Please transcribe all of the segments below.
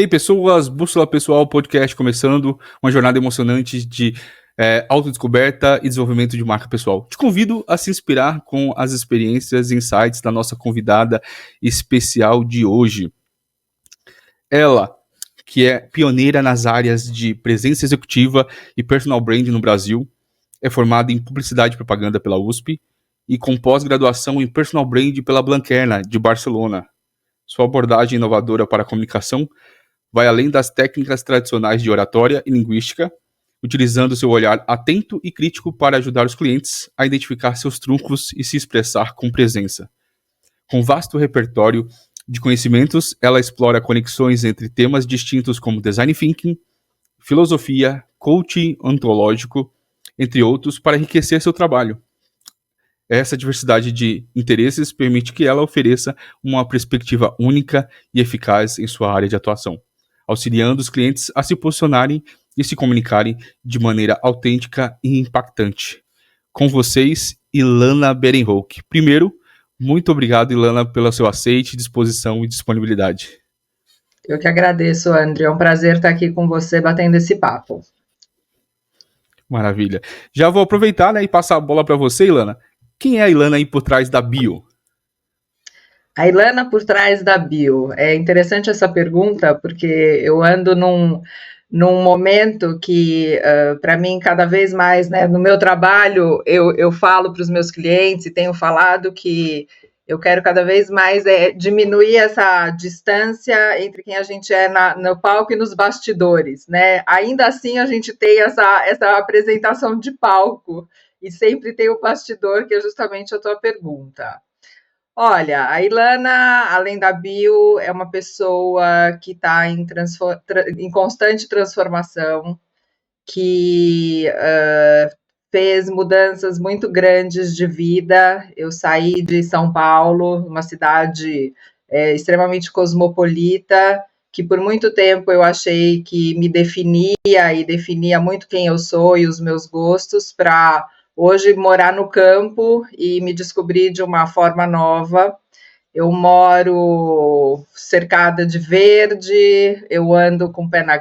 Hey pessoas, Bússola Pessoal Podcast começando, uma jornada emocionante de autodescoberta e desenvolvimento de marca pessoal. Te convido a se inspirar com as experiências e insights da nossa convidada especial de hoje. Ela, que é pioneira nas áreas de presença executiva e personal brand no Brasil, é formada em publicidade e propaganda pela USP e com pós-graduação em personal brand pela Blanquerna, de Barcelona. Sua abordagem inovadora para a comunicação vai além das técnicas tradicionais de oratória e linguística, utilizando seu olhar atento e crítico para ajudar os clientes a identificar seus trunfos e se expressar com presença. Com vasto repertório de conhecimentos, ela explora conexões entre temas distintos como design thinking, filosofia, coaching ontológico, entre outros, para enriquecer seu trabalho. Essa diversidade de interesses permite que ela ofereça uma perspectiva única e eficaz em sua área de atuação, auxiliando os clientes a se posicionarem e se comunicarem de maneira autêntica e impactante. Com vocês, Ilana Berenhoek. Primeiro, muito obrigado, Ilana, pelo seu aceite, disposição e disponibilidade. Eu que agradeço, André. É um prazer estar aqui com você batendo esse papo. Maravilha. Já vou aproveitar, e passar a bola para você, Ilana. Quem é a Ilana aí por trás da bio? A Ilana por trás da bio. É interessante essa pergunta, porque eu ando num momento que, para mim, cada vez mais, né, no meu trabalho, eu falo para os meus clientes e tenho falado que eu quero cada vez mais diminuir essa distância entre quem a gente é no palco e nos bastidores, né? Ainda assim, a gente tem essa apresentação de palco e sempre tem o bastidor, que é justamente a tua pergunta. Olha, a Ilana, além da bio, é uma pessoa que está em constante transformação, que fez mudanças muito grandes de vida. Eu saí de São Paulo, uma cidade extremamente cosmopolita, que por muito tempo eu achei que me definia e definia muito quem eu sou e os meus gostos, para hoje morar no campo e me descobrir de uma forma nova. Eu moro cercada de verde, eu ando com o pé na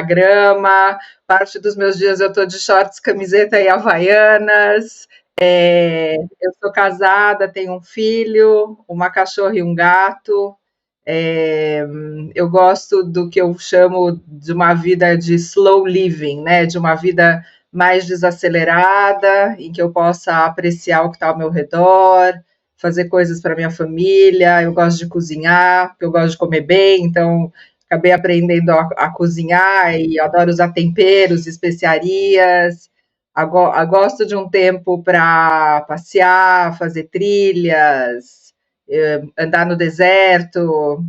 grama, parte dos meus dias eu estou de shorts, camiseta e havaianas. Eu sou casada, tenho um filho, uma cachorra e um gato. Eu gosto do que eu chamo de uma vida de slow living, né? De uma vida mais desacelerada, em que eu possa apreciar o que está ao meu redor, fazer coisas para minha família. Eu gosto de cozinhar, eu gosto de comer bem, então acabei aprendendo a cozinhar e adoro usar temperos, especiarias. Gosto de um tempo para passear, fazer trilhas, andar no deserto. Eu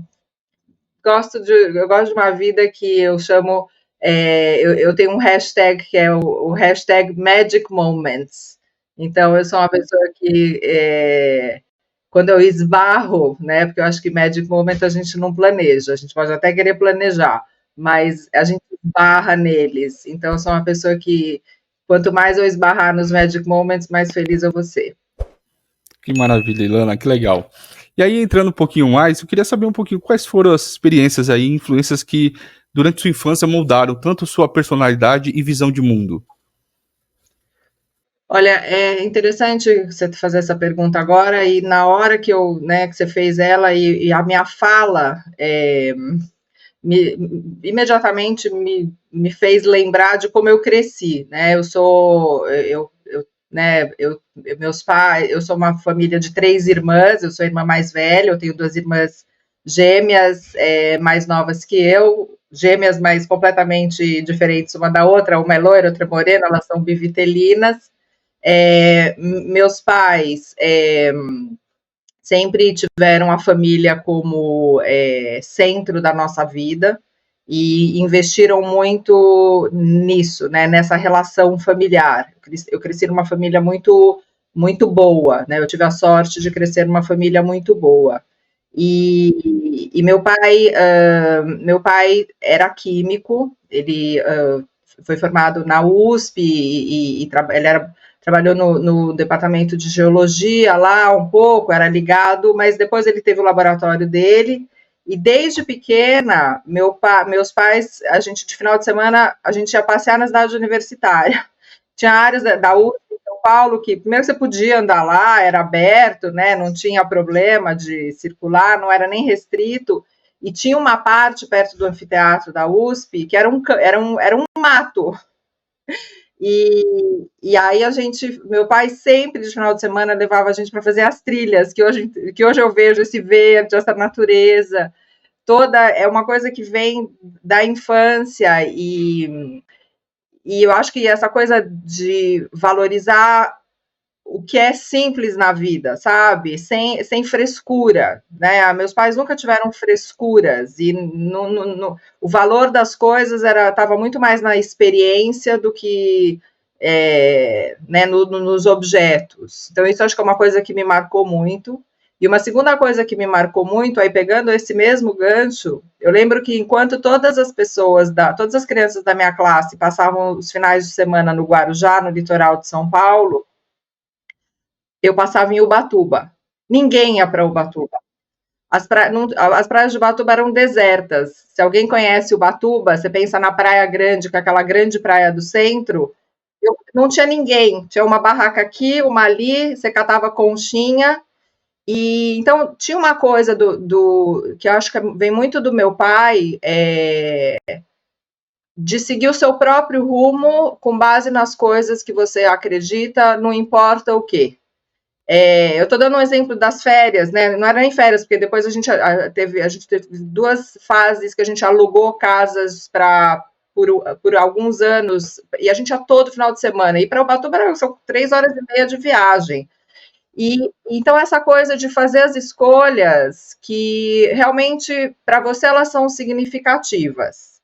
gosto de uma vida que eu chamo... eu tenho um hashtag que é o hashtag Magic Moments. Então, eu sou uma pessoa que, quando eu esbarro, né, porque eu acho que Magic Moment a gente não planeja, a gente pode até querer planejar, mas a gente esbarra neles. Então, eu sou uma pessoa que, quanto mais eu esbarrar nos Magic Moments, mais feliz eu vou ser. Que maravilha, Ilana, que legal. E aí, entrando um pouquinho mais, eu queria saber um pouquinho quais foram as experiências aí, influências que, durante sua infância, moldaram tanto sua personalidade e visão de mundo. Olha, é interessante você fazer essa pergunta agora, e na hora que que você fez ela e a minha fala, imediatamente me fez lembrar de como eu cresci, né? Meus pais, eu sou uma família de 3 irmãs, eu sou a irmã mais velha, eu tenho 2 irmãs gêmeas mais novas que eu, gêmeas, mas completamente diferentes uma da outra, uma é loira, outra é morena, elas são bivitelinas. Meus pais sempre tiveram a família como centro da nossa vida e investiram muito nisso, né, nessa relação familiar. Eu cresci numa família muito, muito boa, né, eu tive a sorte de crescer numa família muito boa. E meu pai era químico, ele foi formado na USP e trabalhou no departamento de geologia lá um pouco, era ligado, mas depois ele teve o laboratório dele E desde pequena, meus pais, a gente de final de semana, a gente ia passear na cidade universitária. Tinha áreas da USP em São Paulo que primeiro você podia andar lá, era aberto, né? Não tinha problema de circular, não era nem restrito. E tinha uma parte perto do anfiteatro da USP que era um mato. E aí meu pai sempre de final de semana levava a gente para fazer as trilhas, que hoje eu vejo esse verde, essa natureza toda, é uma coisa que vem da infância e eu acho que essa coisa de valorizar o que é simples na vida, sabe? Sem frescura, né? Meus pais nunca tiveram frescuras e o valor das coisas estava muito mais na experiência do que né, nos objetos. Então, isso acho que é uma coisa que me marcou muito. E uma segunda coisa que me marcou muito, aí pegando esse mesmo gancho, eu lembro que enquanto todas as crianças da minha classe passavam os finais de semana no Guarujá, no litoral de São Paulo, eu passava em Ubatuba. Ninguém ia para Ubatuba. As praias de Ubatuba eram desertas. Se alguém conhece Ubatuba, você pensa na Praia Grande, que é aquela grande praia do centro, não tinha ninguém. Tinha uma barraca aqui, uma ali, você catava conchinha. E então tinha uma coisa que eu acho que vem muito do meu pai, de seguir o seu próprio rumo com base nas coisas que você acredita, não importa o quê. Eu estou dando um exemplo das férias, né? Não era nem férias, porque depois a gente teve 2 fases que a gente alugou casas por alguns anos, e a gente ia todo final de semana. E para Ubatuba são 3 horas e meia de viagem. E então essa coisa de fazer as escolhas que realmente para você elas são significativas.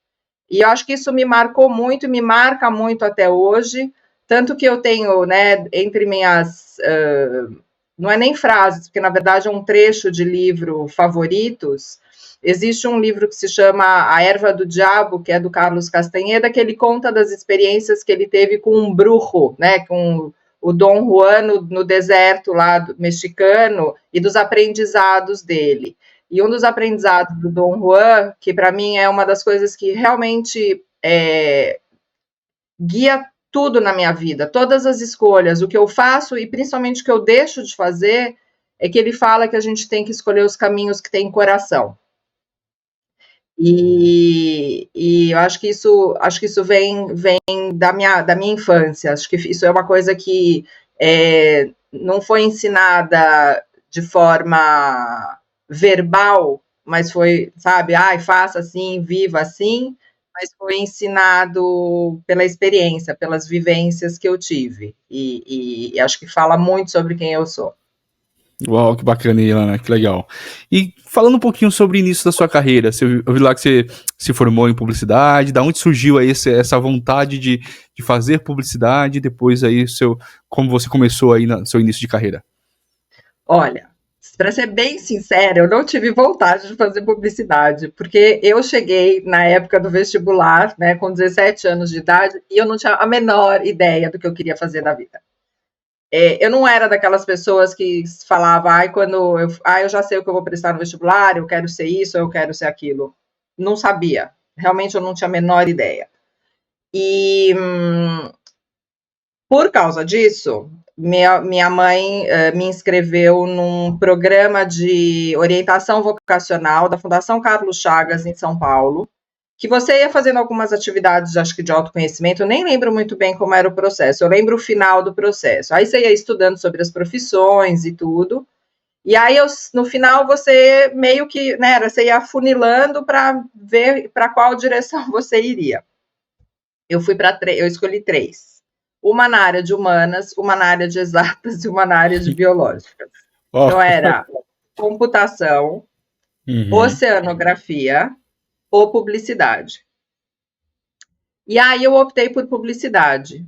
E eu acho que isso me marcou muito, me marca muito até hoje, tanto que eu tenho, né, entre minhas não é nem frases, porque na verdade é um trecho de livro favoritos. Existe um livro que se chama A Erva do Diabo, que é do Carlos Castanheda, que ele conta das experiências que ele teve com um brujo, né, com o Dom Juan no deserto lá mexicano e dos aprendizados dele. E um dos aprendizados do Dom Juan, que para mim é uma das coisas que realmente guia tudo na minha vida, todas as escolhas, o que eu faço e principalmente o que eu deixo de fazer, é que ele fala que a gente tem que escolher os caminhos que tem coração. E eu acho que isso vem da minha infância. Acho que isso é uma coisa que não foi ensinada de forma verbal, mas foi, sabe, faça assim, viva assim, mas foi ensinado pela experiência, pelas vivências que eu tive. E acho que fala muito sobre quem eu sou. Uau, que bacana, Ilana, que legal. E falando um pouquinho sobre o início da sua carreira, eu vi lá que você se formou em publicidade, da onde surgiu aí essa vontade de fazer publicidade, depois aí como você começou aí no seu início de carreira? Olha, para ser bem sincera, eu não tive vontade de fazer publicidade, porque eu cheguei na época do vestibular, né, com 17 anos de idade, e eu não tinha a menor ideia do que eu queria fazer da vida. Eu não era daquelas pessoas que falavam, eu já sei o que eu vou prestar no vestibular, eu quero ser isso, eu quero ser aquilo. Não sabia. Realmente eu não tinha a menor ideia. E por causa disso, minha mãe me inscreveu num programa de orientação vocacional da Fundação Carlos Chagas, em São Paulo, que você ia fazendo algumas atividades, acho que de autoconhecimento, eu nem lembro muito bem como era o processo, eu lembro o final do processo. Aí você ia estudando sobre as profissões e tudo, e aí no final você meio que, né, você ia afunilando para ver para qual direção você iria. Eu escolhi 3. Uma na área de humanas, uma na área de exatas e uma na área de biológicas. Oh. Então era computação, oceanografia ou publicidade. E aí eu optei por publicidade.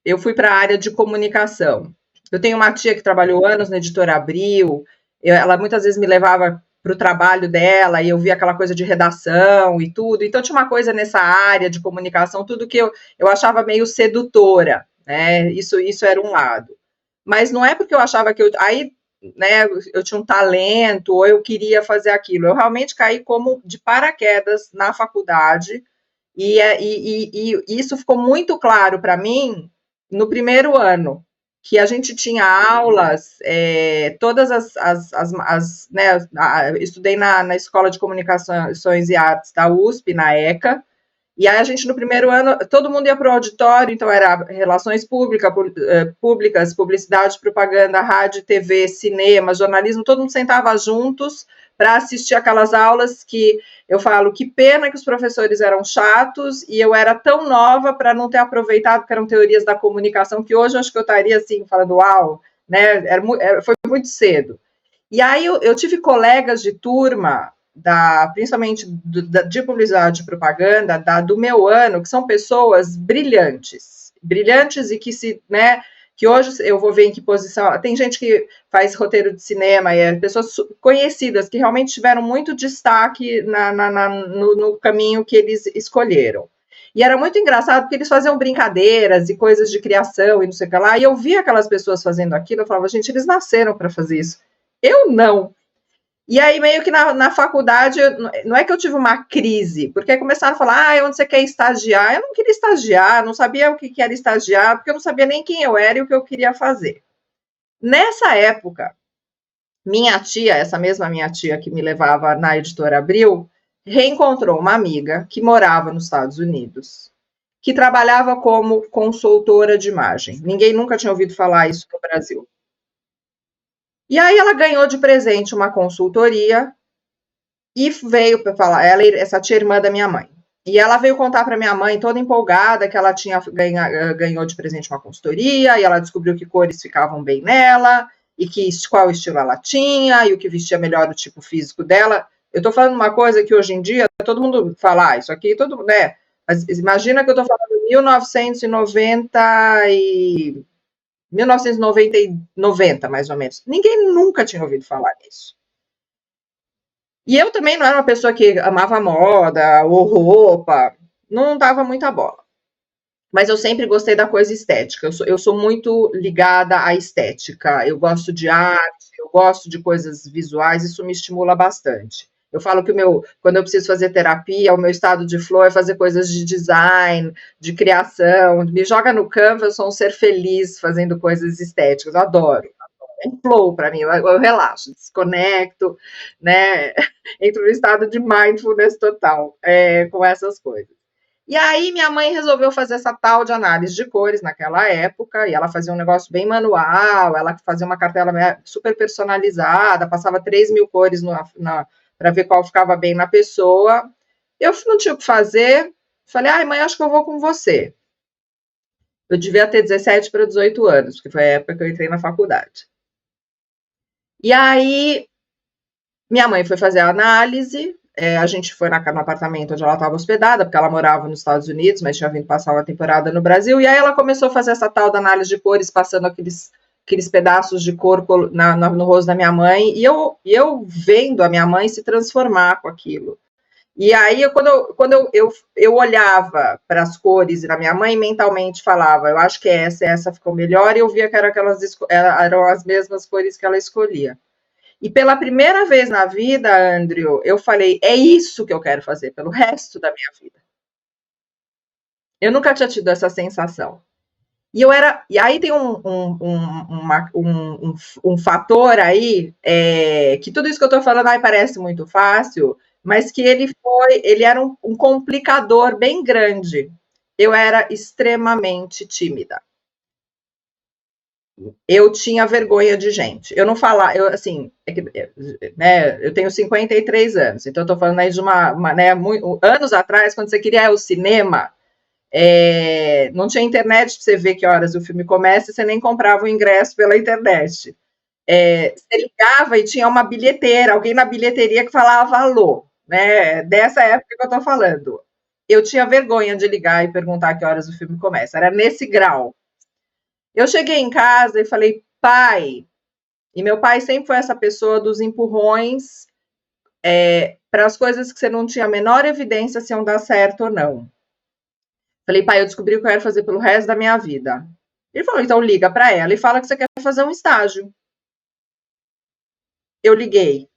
Eu fui para a área de comunicação. Eu tenho uma tia que trabalhou anos na Editora Abril, ela muitas vezes me levava para o trabalho dela e eu via aquela coisa de redação e tudo. Então tinha uma coisa nessa área de comunicação, tudo que eu achava meio sedutora, né? Isso era um lado. Mas não é porque eu achava que aí né, eu tinha um talento, ou eu queria fazer aquilo. Eu realmente caí como de paraquedas na faculdade, e isso ficou muito claro para mim no primeiro ano, que a gente tinha aulas, todas né, estudei na Escola de Comunicações e Artes da USP, na ECA, e aí a gente, no primeiro ano, todo mundo ia para o auditório, então era relações públicas, publicidade, propaganda, rádio, TV, cinema, jornalismo, todo mundo sentava juntos para assistir aquelas aulas que eu falo, que pena que os professores eram chatos e eu era tão nova para não ter aproveitado, que eram teorias da comunicação, que hoje eu acho que eu estaria assim, falando, uau, né? Foi muito cedo. E aí eu tive colegas de turma, principalmente de publicidade e propaganda, do meu ano, que são pessoas brilhantes, brilhantes e que né, que hoje eu vou ver em que posição. Tem gente que faz roteiro de cinema, pessoas conhecidas que realmente tiveram muito destaque no caminho que eles escolheram. E era muito engraçado porque eles faziam brincadeiras e coisas de criação e não sei o que lá. E eu via aquelas pessoas fazendo aquilo, eu falava, gente, eles nasceram para fazer isso. Eu não. E aí, meio que na faculdade, não é que eu tive uma crise, porque começaram a falar, onde você quer estagiar? Eu não queria estagiar, não sabia o que era estagiar, porque eu não sabia nem quem eu era e o que eu queria fazer. Nessa época, minha tia, essa mesma minha tia que me levava na Editora Abril, reencontrou uma amiga que morava nos Estados Unidos, que trabalhava como consultora de imagem. Ninguém nunca tinha ouvido falar isso no Brasil. E aí ela ganhou de presente uma consultoria e veio para falar, essa tia irmã da minha mãe. E ela veio contar para minha mãe, toda empolgada, que ela ganhou de presente uma consultoria, e ela descobriu que cores ficavam bem nela, e qual estilo ela tinha, e o que vestia melhor o tipo físico dela. Eu estou falando uma coisa que hoje em dia todo mundo fala, isso aqui, todo mundo, né? Mas imagina que eu estou falando de 1990, mais ou menos. Ninguém nunca tinha ouvido falar nisso. E eu também não era uma pessoa que amava moda ou roupa, não dava muita bola. Mas eu sempre gostei da coisa estética. Eu sou muito ligada à estética. Eu gosto de arte, eu gosto de coisas visuais, isso me estimula bastante. Eu falo que quando eu preciso fazer terapia, o meu estado de flow é fazer coisas de design, de criação. Me joga no Canva, eu sou um ser feliz fazendo coisas estéticas. Eu adoro. É flow para mim, eu relaxo, desconecto, né? Entro no estado de mindfulness total com essas coisas. E aí minha mãe resolveu fazer essa tal de análise de cores naquela época, e ela fazia um negócio bem manual, ela fazia uma cartela super personalizada, passava 3.000 cores para ver qual ficava bem na pessoa. Eu não tinha o que fazer, falei, ai mãe, acho que eu vou com você. Eu devia ter 17 para 18 anos, porque foi a época que eu entrei na faculdade. E aí, minha mãe foi fazer a análise, a gente foi no apartamento onde ela estava hospedada, porque ela morava nos Estados Unidos, mas tinha vindo passar uma temporada no Brasil, e aí ela começou a fazer essa tal da análise de cores, passando aqueles pedaços de cor no rosto da minha mãe, e eu vendo a minha mãe se transformar com aquilo. E aí, quando eu olhava para as cores da minha mãe, mentalmente falava, eu acho que essa ficou melhor, e eu via que eram as mesmas cores que ela escolhia. E pela primeira vez na vida, Andrew, eu falei, é isso que eu quero fazer pelo resto da minha vida. Eu nunca tinha tido essa sensação. E aí tem um fator aí, que tudo isso que eu estou falando parece muito fácil, mas que ele era um complicador bem grande. Eu era extremamente tímida. Eu tinha vergonha de gente. Eu não falava, né, eu tenho 53 anos, então eu tô falando aí de anos atrás, quando você queria ir ao cinema, não tinha internet para você ver que horas o filme começa, e você nem comprava o ingresso pela internet. Você ligava e tinha uma bilheteira, alguém na bilheteria que falava alô, né? Dessa época que eu tô falando. Eu tinha vergonha de ligar e perguntar que horas o filme começa. Era nesse grau. Eu cheguei em casa e falei, pai, e meu pai sempre foi essa pessoa dos empurrões para as coisas que você não tinha a menor evidência se iam dar certo ou não. Falei, pai, eu descobri o que eu quero fazer pelo resto da minha vida. Ele falou, então liga para ela e fala que você quer fazer um estágio. eu liguei,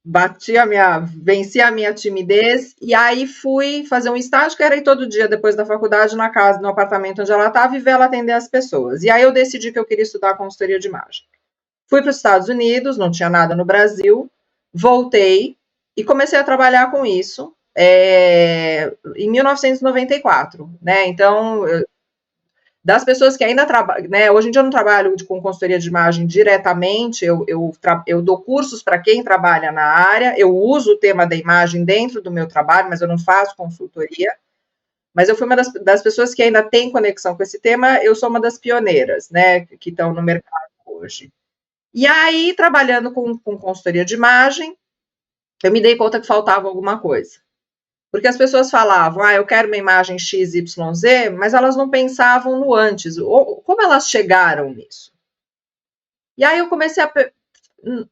venci a minha timidez, e aí fui fazer um estágio que era ir todo dia depois da faculdade na casa, no apartamento onde ela estava, e ver ela atender as pessoas. E aí eu decidi que eu queria estudar consultoria de imagem. Fui para os Estados Unidos, não tinha nada no Brasil, voltei e comecei a trabalhar com isso em 1994, né? Então, das pessoas que ainda trabalham, né? Hoje em dia eu não trabalho com consultoria de imagem diretamente, eu dou cursos para quem trabalha na área, eu uso o tema da imagem dentro do meu trabalho, mas eu não faço consultoria. Mas eu fui uma das pessoas que ainda tem conexão com esse tema, eu sou uma das pioneiras, né, que estão no mercado hoje. E aí, trabalhando com consultoria de imagem, eu me dei conta que faltava alguma coisa. Porque as pessoas falavam, eu quero uma imagem XYZ, mas elas não pensavam no antes. Como elas chegaram nisso? E aí eu comecei a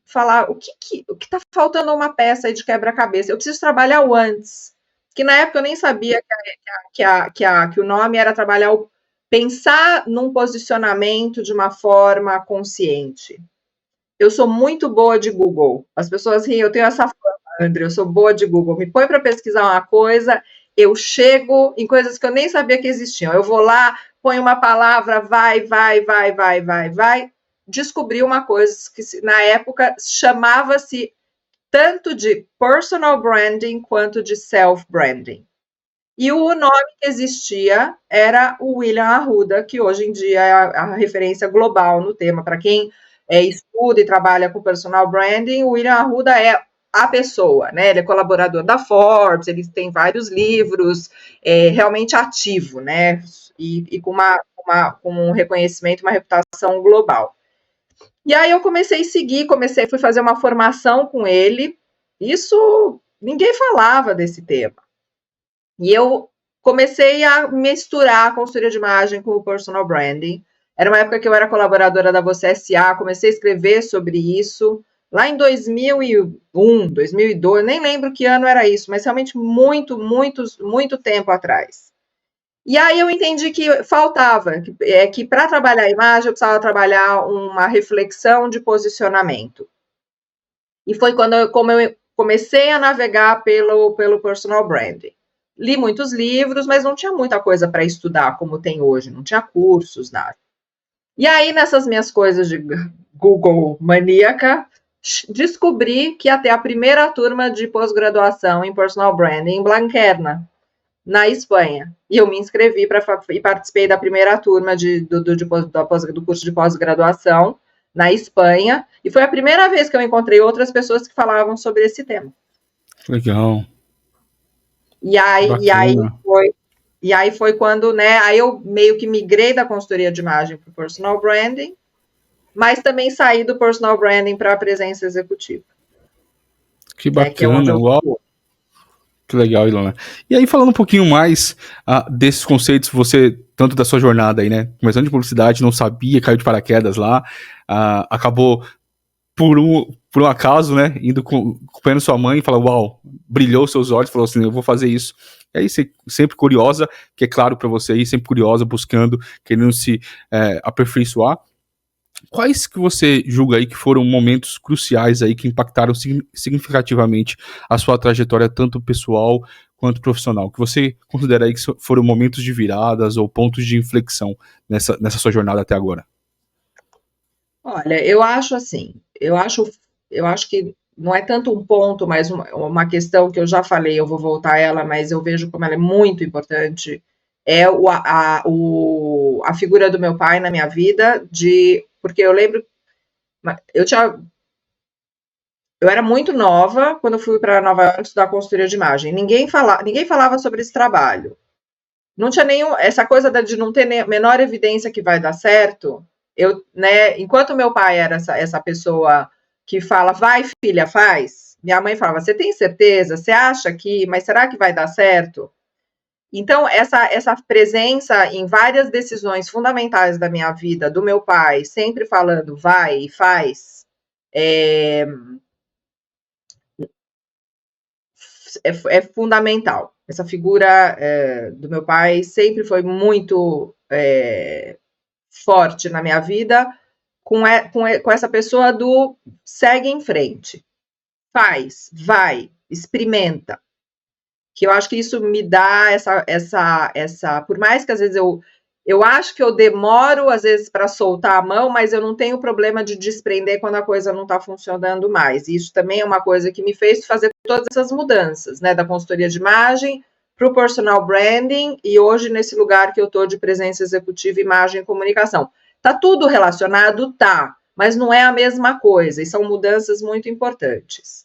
falar, o que está faltando uma peça aí de quebra-cabeça? Eu preciso trabalhar o antes. Que na época eu nem sabia que o nome era pensar num posicionamento de uma forma consciente. Eu sou muito boa de Google. As pessoas riem, eu tenho essa fama, André, eu sou boa de Google. Me põe para pesquisar uma coisa, eu chego em coisas que eu nem sabia que existiam. Eu vou lá, ponho uma palavra, vai. Descobri uma coisa que na época chamava-se tanto de personal branding quanto de self-branding. E o nome que existia era o William Arruda, que hoje em dia é a referência global no tema. Para quem estuda e trabalha com personal branding, o William Arruda é a pessoa, né? Ele é colaborador da Forbes, ele tem vários livros, realmente ativo, né? E com um reconhecimento, uma reputação global. E aí eu comecei a seguir, fui fazer uma formação com ele. Isso, ninguém falava desse tema. E eu comecei a misturar a consultoria de imagem com o personal branding. Era uma época que eu era colaboradora da Você S.A., comecei a escrever sobre isso. Lá em 2001, 2002, nem lembro que ano era isso, mas realmente muito tempo atrás. E aí eu entendi que faltava, que para trabalhar a imagem eu precisava trabalhar uma reflexão de posicionamento. E foi como eu comecei a navegar pelo personal branding. Li muitos livros, mas não tinha muita coisa para estudar como tem hoje, não tinha cursos, nada. E aí, nessas minhas coisas de Google maníaca, descobri que ia ter a primeira turma de pós-graduação em personal branding em Blanquerna, na Espanha. E eu me inscrevi e participei da primeira turma do curso de pós-graduação na Espanha. E foi a primeira vez que eu encontrei outras pessoas que falavam sobre esse tema. Legal. E aí foi quando, né? Aí eu meio que migrei da consultoria de imagem para o personal branding, mas também saí do personal branding para a presença executiva. Que bacana, uau! Que legal, Ilona. E aí, falando um pouquinho mais desses conceitos, você, tanto da sua jornada aí, né? Começando de publicidade, não sabia, caiu de paraquedas lá, acabou por um acaso, né? Indo acompanhando sua mãe e falou, uau, brilhou seus olhos, falou assim, eu vou fazer isso. E aí, sempre curiosa, que é claro para você aí, sempre curiosa, buscando, querendo se aperfeiçoar. Quais que você julga aí que foram momentos cruciais aí que impactaram significativamente a sua trajetória, tanto pessoal quanto profissional? Que você considera aí que foram momentos de viradas ou pontos de inflexão nessa sua jornada até agora? Olha, eu acho assim, eu acho que não é tanto um ponto, mas uma questão que eu já falei, eu vou voltar a ela, mas eu vejo como ela é muito importante, é a figura do meu pai na minha vida, porque eu lembro, eu era muito nova quando eu fui para Nova York estudar consultoria de imagem. Ninguém falava sobre esse trabalho. Não tinha essa coisa de não ter menor evidência que vai dar certo. Né, enquanto meu pai era essa pessoa que fala, vai filha, faz. Minha mãe falava, você tem certeza? Você acha que? Mas será que vai dar certo? Então, essa presença em várias decisões fundamentais da minha vida, do meu pai, sempre falando, vai e faz, é fundamental. Essa figura do meu pai sempre foi muito forte na minha vida, com essa pessoa do segue em frente, faz, vai, experimenta. Que eu acho que isso me dá essa por mais que às vezes eu acho que eu demoro às vezes para soltar a mão, mas eu não tenho problema de desprender quando a coisa não está funcionando mais. E isso também é uma coisa que me fez fazer todas essas mudanças, né, da consultoria de imagem para o personal branding e hoje nesse lugar que eu estou de presença executiva, imagem e comunicação. Tá tudo relacionado? Tá, mas não é a mesma coisa e são mudanças muito importantes.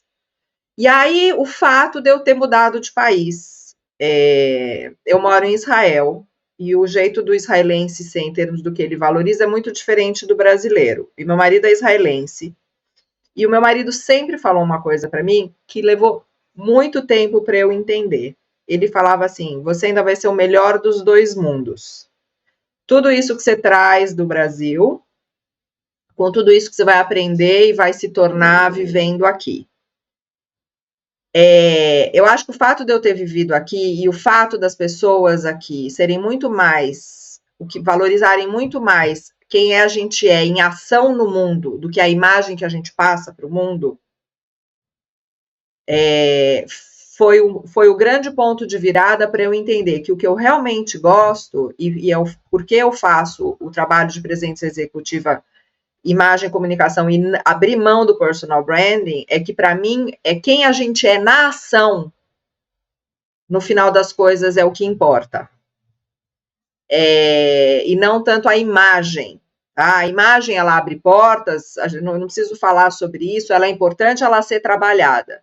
E aí, o fato de eu ter mudado de país. Eu moro em Israel, e o jeito do israelense ser, em termos do que ele valoriza, é muito diferente do brasileiro. E meu marido é israelense. E o meu marido sempre falou uma coisa para mim que levou muito tempo para eu entender. Ele falava assim: você ainda vai ser o melhor dos dois mundos. Tudo isso que você traz do Brasil, com tudo isso que você vai aprender e vai se tornar vivendo aqui. Eu acho que o fato de eu ter vivido aqui e o fato das pessoas aqui serem muito mais, valorizarem muito mais quem a gente é em ação no mundo do que a imagem que a gente passa para o mundo, foi o grande ponto de virada para eu entender que o que eu realmente gosto e porque eu faço o trabalho de presença executiva, imagem, comunicação e abrir mão do personal branding, é que para mim é quem a gente é na ação, no final das coisas é o que importa. E não tanto a imagem. Tá? A imagem, ela abre portas, não preciso falar sobre isso, ela é importante ela ser trabalhada.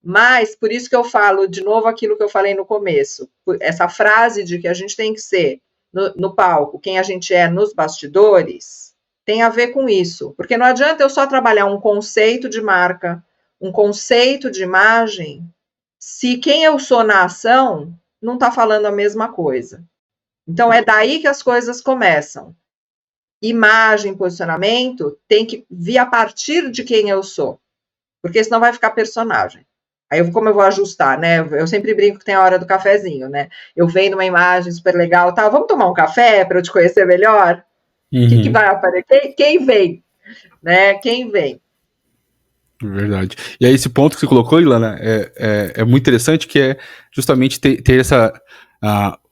Mas, por isso que eu falo, de novo, aquilo que eu falei no começo, essa frase de que a gente tem que ser, no palco, quem a gente é nos bastidores, tem a ver com isso, porque não adianta eu só trabalhar um conceito de marca, um conceito de imagem, se quem eu sou na ação não está falando a mesma coisa. Então, é daí que as coisas começam. Imagem, posicionamento, tem que vir a partir de quem eu sou, porque senão vai ficar personagem. Aí, como eu vou ajustar, né? Eu sempre brinco que tem a hora do cafezinho, né? Eu venho numa imagem super legal, tal, vamos tomar um café para eu te conhecer melhor? O que vai aparecer? Quem vem? Né? Quem vem? Verdade. E aí esse ponto que você colocou, Ilana, é muito interessante, que é justamente ter essa...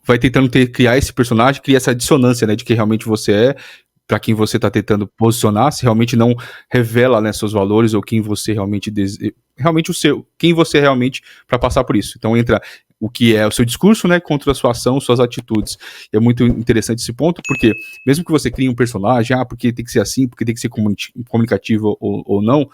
vai tentando criar esse personagem, criar essa dissonância, né, de quem realmente você é, para quem você está tentando posicionar, se realmente não revela, né, seus valores ou quem você realmente quem você é realmente para passar por isso. Então entra o que é o seu discurso, né, contra a sua ação, suas atitudes. E é muito interessante esse ponto, porque mesmo que você crie um personagem, porque tem que ser assim, porque tem que ser comunicativo ou não,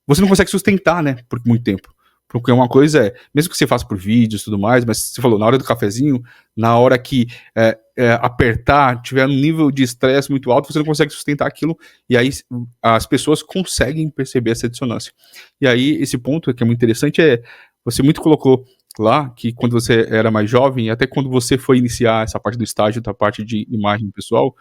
você não consegue sustentar, né, por muito tempo. Porque uma coisa mesmo que você faça por vídeos e tudo mais, mas você falou, na hora do cafezinho, na hora que apertar, tiver um nível de estresse muito alto, você não consegue sustentar aquilo, e aí as pessoas conseguem perceber essa dissonância. E aí, esse ponto que é muito interessante você muito colocou lá, que quando você era mais jovem, até quando você foi iniciar essa parte do estágio, da parte de imagem pessoal,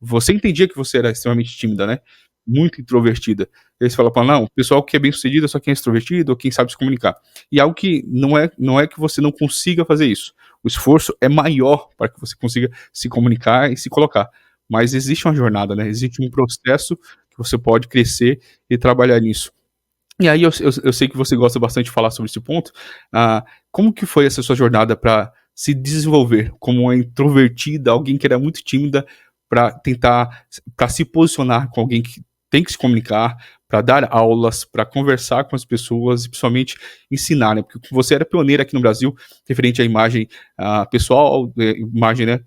você entendia que você era extremamente tímida, né? Muito introvertida. E aí você fala, não, o pessoal que é bem sucedido é só quem é extrovertido ou quem sabe se comunicar. E algo que não é que você não consiga fazer isso. O esforço é maior para que você consiga se comunicar e se colocar. Mas existe uma jornada, né? Existe um processo que você pode crescer e trabalhar nisso. E aí eu sei que você gosta bastante de falar sobre esse ponto. Como que foi essa sua jornada para se desenvolver como uma introvertida, alguém que era muito tímida, para se posicionar com alguém que tem que se comunicar, para dar aulas, para conversar com as pessoas e principalmente ensinar, né? Porque você era pioneira aqui no Brasil, referente à imagem pessoal, imagem, né?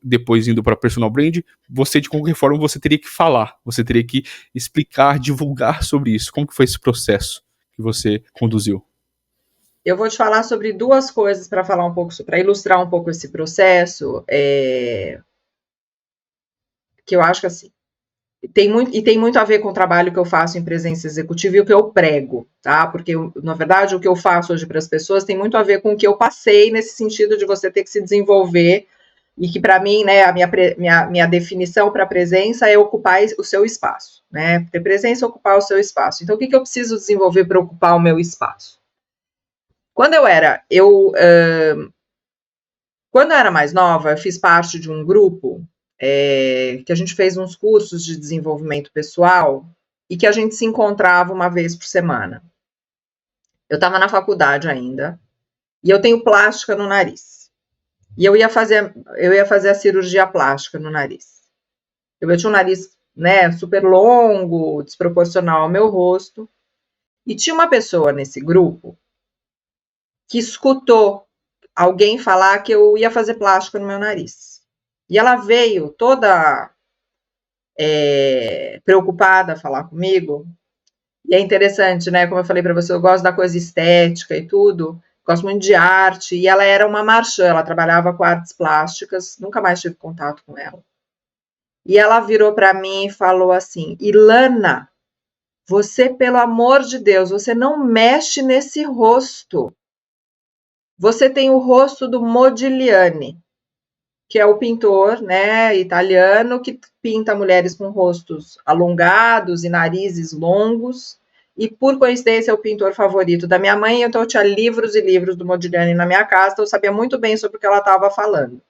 Depois indo para personal brand, você de qualquer forma você teria que falar, você teria que explicar, divulgar sobre isso. Como que foi esse processo que você conduziu? Eu vou te falar sobre duas coisas para falar um pouco, para ilustrar um pouco esse processo, que eu acho que assim tem muito a ver com o trabalho que eu faço em presença executiva e o que eu prego, tá? Porque, na verdade, o que eu faço hoje para as pessoas tem muito a ver com o que eu passei nesse sentido de você ter que se desenvolver e que, para mim, né, a minha definição para presença é ocupar o seu espaço, né? Ter presença é ocupar o seu espaço. Então, o que eu preciso desenvolver para ocupar o meu espaço? Quando eu era mais nova, eu fiz parte de um grupo que a gente fez uns cursos de desenvolvimento pessoal e que a gente se encontrava uma vez por semana. Eu estava na faculdade ainda e eu tenho plástica no nariz. E eu ia fazer a cirurgia plástica no nariz. Eu tinha um nariz, né, super longo, desproporcional ao meu rosto. E tinha uma pessoa nesse grupo que escutou alguém falar que eu ia fazer plástica no meu nariz. E ela veio toda preocupada a falar comigo. E é interessante, né? Como eu falei para você, eu gosto da coisa estética e tudo. Gosto muito de arte. E ela era uma marchand, ela trabalhava com artes plásticas. Nunca mais tive contato com ela. E ela virou para mim e falou assim: Ilana, você, pelo amor de Deus, você não mexe nesse rosto. Você tem o rosto do Modigliani, que é o pintor, né, italiano, que pinta mulheres com rostos alongados e narizes longos, e por coincidência é o pintor favorito da minha mãe, então eu tinha livros e livros do Modigliani na minha casa, então eu sabia muito bem sobre o que ela estava falando.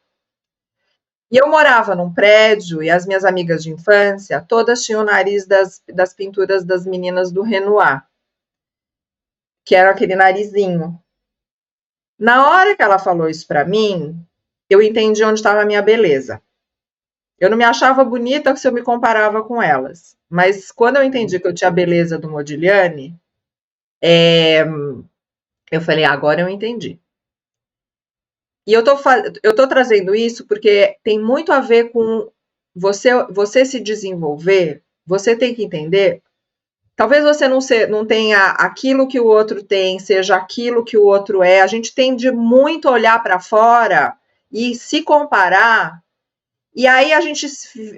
E eu morava num prédio, e as minhas amigas de infância, todas tinham o nariz das pinturas das meninas do Renoir, que era aquele narizinho. Na hora que ela falou isso para mim, eu entendi onde estava a minha beleza. Eu não me achava bonita se eu me comparava com elas. Mas quando eu entendi que eu tinha a beleza do Modigliani, eu falei, agora eu entendi. E eu tô trazendo isso porque tem muito a ver com você se desenvolver, você tem que entender. Talvez você não tenha aquilo que o outro tem, seja aquilo que o outro é. A gente tende muito a olhar para fora e se comparar, e aí a gente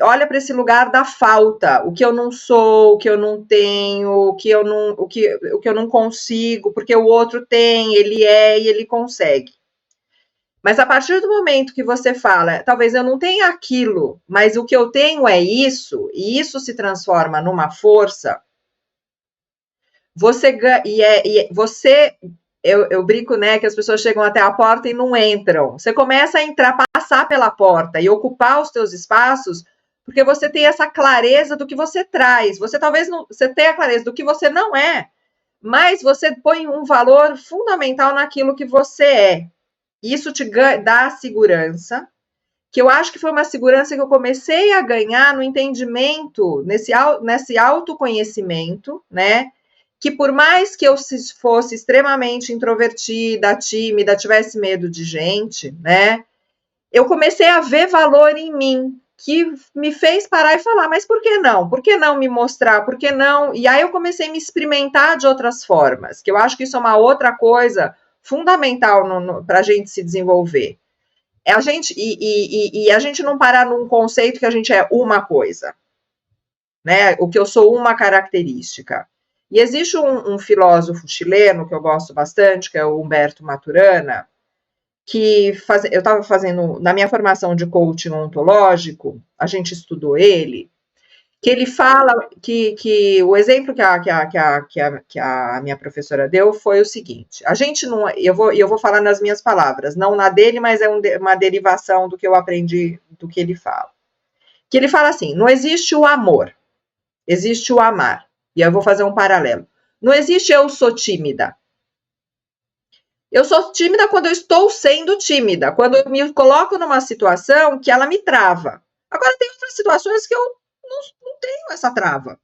olha para esse lugar da falta, o que eu não sou, o que eu não tenho, o que eu não consigo, porque o outro tem, ele é e ele consegue. Mas a partir do momento que você fala, talvez eu não tenha aquilo, mas o que eu tenho é isso, e isso se transforma numa força, eu brinco, né, que as pessoas chegam até a porta e não entram. Você começa a entrar, passar pela porta e ocupar os teus espaços, porque você tem essa clareza do que você traz. Você talvez não, você tenha a clareza do que você não é, mas você põe um valor fundamental naquilo que você é. Isso te dá segurança, que eu acho que foi uma segurança que eu comecei a ganhar no entendimento, nesse autoconhecimento, né? Que por mais que eu fosse extremamente introvertida, tímida, tivesse medo de gente, né? Eu comecei a ver valor em mim, que me fez parar e falar, mas por que não? Por que não me mostrar? Por que não? E aí eu comecei a me experimentar de outras formas, que eu acho que isso é uma outra coisa fundamental para a gente se desenvolver. A gente não parar num conceito que a gente é uma coisa, né? O que eu sou uma característica. E existe um filósofo chileno que eu gosto bastante, que é o Humberto Maturana, que eu estava fazendo, na minha formação de coaching ontológico, a gente estudou ele, que ele fala que o exemplo que a minha professora deu foi o seguinte: a gente não, eu vou falar nas minhas palavras, não na dele, mas é uma derivação do que eu aprendi do que ele fala. Que ele fala assim: não existe o amor, existe o amar. E eu vou fazer um paralelo. Não existe eu sou tímida. Eu sou tímida quando eu estou sendo tímida, quando eu me coloco numa situação que ela me trava. Agora, tem outras situações que eu não tenho essa trava.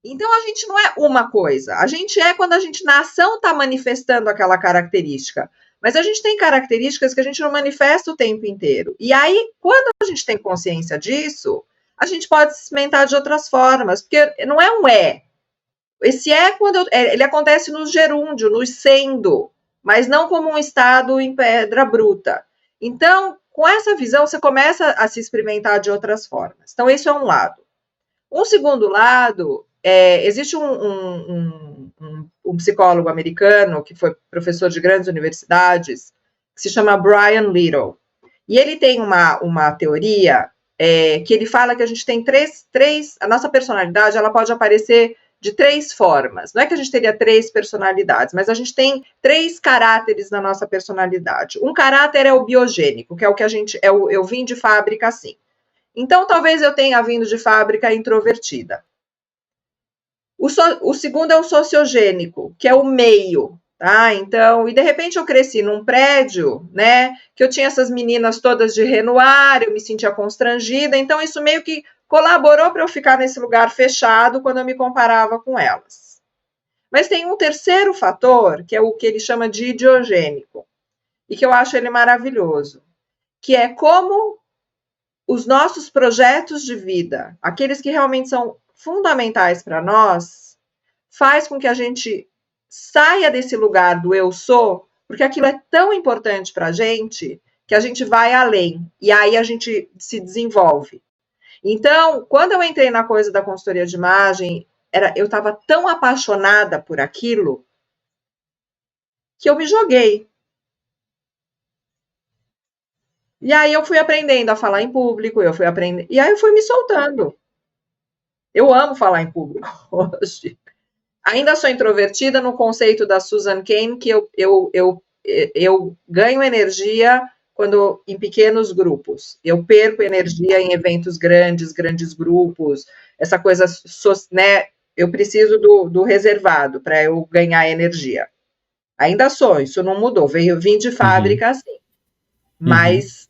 Então, a gente não é uma coisa. A gente é quando a gente, na ação, está manifestando aquela característica. Mas a gente tem características que a gente não manifesta o tempo inteiro. E aí, quando a gente tem consciência disso, a gente pode se experimentar de outras formas, porque não é um é. Esse ele acontece no gerúndio, no sendo, mas não como um estado em pedra bruta. Então, com essa visão, você começa a se experimentar de outras formas. Então, esse é um lado. Um segundo lado, existe um psicólogo americano que foi professor de grandes universidades, que se chama Brian Little. E ele tem uma teoria que ele fala que a gente tem a nossa personalidade, ela pode aparecer de 3 formas. Não é que a gente teria 3 personalidades, mas a gente tem 3 caráteres na nossa personalidade. Um caráter é o biogênico, que é o que eu vim de fábrica assim. Então, talvez eu tenha vindo de fábrica introvertida. O segundo é o sociogênico, que é o meio, tá? Então, e de repente eu cresci num prédio, né, que eu tinha essas meninas todas de Renoir, eu me sentia constrangida, então isso meio que colaborou para eu ficar nesse lugar fechado quando eu me comparava com elas. Mas tem um terceiro fator, que é o que ele chama de idiogênico, e que eu acho ele maravilhoso, que é como os nossos projetos de vida, aqueles que realmente são fundamentais para nós, faz com que a gente saia desse lugar do eu sou, porque aquilo é tão importante para a gente que a gente vai além e aí a gente se desenvolve. Então, quando eu entrei na coisa da consultoria de imagem, eu estava tão apaixonada por aquilo que eu me joguei. E aí eu fui aprendendo a falar em público, eu fui aprendendo, e aí eu fui me soltando. Eu amo falar em público hoje. Ainda sou introvertida no conceito da Susan Cain, que eu ganho energia quando em pequenos grupos. Eu perco energia em eventos grandes, grandes grupos, essa coisa, né? Eu preciso do reservado para eu ganhar energia. Ainda sou, isso não mudou. Vim de fábrica assim. Mas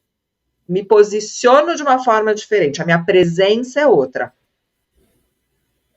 me posiciono de uma forma diferente. A minha presença é outra.